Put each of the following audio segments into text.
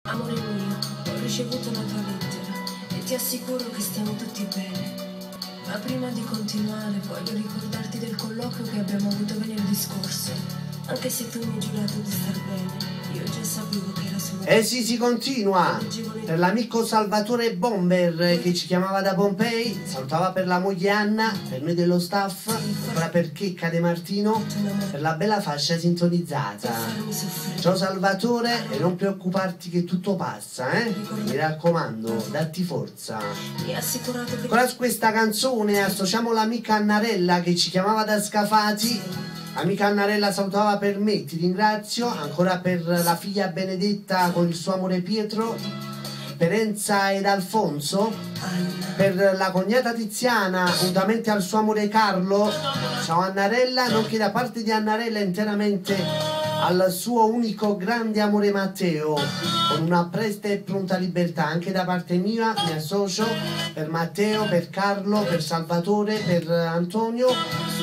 Amore mio, ho ricevuto la tua lettera e ti assicuro che stiamo tutti bene. Ma prima di continuare voglio ricordarti del colloquio che abbiamo avuto venerdì scorso. Anche se tu mi hai giurato di star bene, io già sapevo che era solo... sì, si continua. Per l'amico Salvatore Bomber che ci chiamava da Pompei, salutava per la moglie Anna, per noi dello staff, ancora per Checca De Martino, per la bella fascia sintonizzata. Ciao Salvatore e non preoccuparti che tutto passa, mi raccomando, datti forza. Mi ha assicurato che... Con questa canzone associamo l'amica Annarella che ci chiamava da Scafati. Amica Annarella salutava per me, ti ringrazio, ancora per la figlia Benedetta con il suo amore Pietro, per Enza ed Alfonso, per la cognata Tiziana untamente al suo amore Carlo, ciao Annarella, nonché da parte di Annarella interamente al suo unico grande amore Matteo, con una presta e pronta libertà. Anche da parte mia mi associo per Matteo, per Carlo, per Salvatore, per Antonio,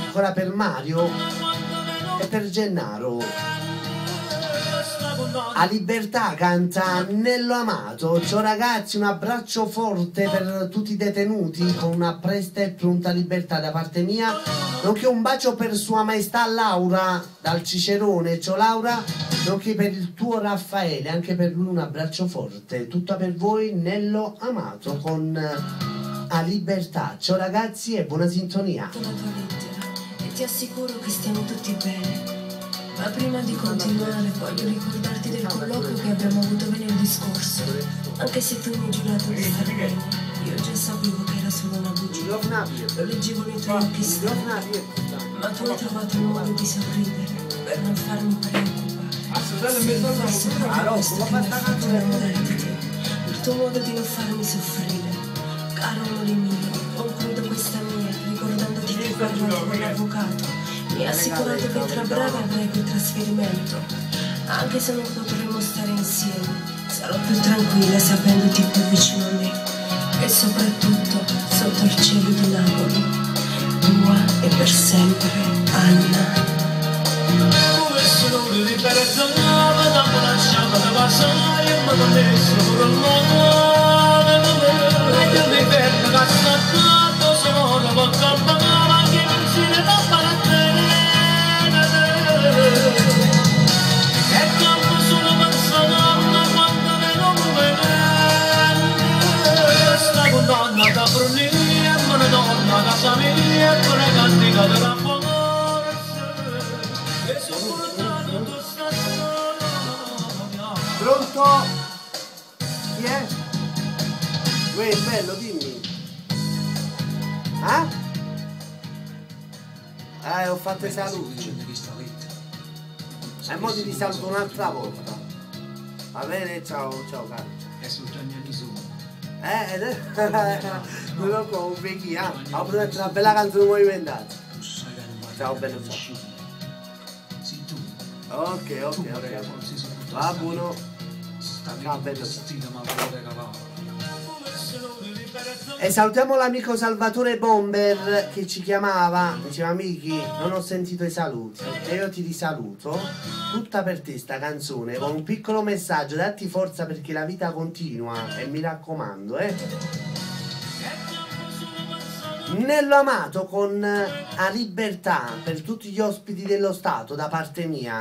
ancora per Mario e per Gennaro. A libertà canta Nello Amato. Ciao ragazzi, un abbraccio forte per tutti i detenuti con una presta e pronta libertà da parte mia, nonché un bacio per sua maestà Laura dal Cicerone. Ciao Laura, nonché per il tuo Raffaele, anche per lui un abbraccio forte. Tutto per voi Nello Amato con A Libertà. Ciao ragazzi e buona sintonia. Ti assicuro che stiamo tutti bene. Ma prima di continuare voglio ricordarti del colloquio che abbiamo avuto venerdì scorso. Anche se tu mi hai giurato di star bene, io già sapevo che era solo una bugia. Lo leggevo nei tuoi occhi stanchi. Ma tu hai trovato il modo di sorridere per non farmi preoccupare. Sì, forse proprio questo che mi ha fatto innamorare di te. Il tuo modo di non farmi soffrire. Caro amore mio, concludo questa mia ricordandoti che parlando con l'avvocato mi ha assicurato che tra breve avrai quel trasferimento. Anche se non potremo stare insieme, sarò più tranquilla sapendoti più vicino a me. E soprattutto sotto il cielo di Napoli. Tua e per sempre, Anna. Pronto? Chi è? Uè, bello, dimmi. Ho fatto i saluti. E mo ti risaluto un'altra volta. Va bene? Ciao, ciao caro. Non lo so, un vecchio, ho preso una bella canzone movimentata. Ciao bello, ciao. Ok. Va buono. Ciao bello, ciao. E salutiamo l'amico Salvatore Bomber che ci chiamava, diceva amici, non ho sentito i saluti e io ti risaluto, tutta per te sta canzone con un piccolo messaggio, datti forza perché la vita continua e mi raccomando, Nello Amato con A Libertà per tutti gli ospiti dello Stato da parte mia.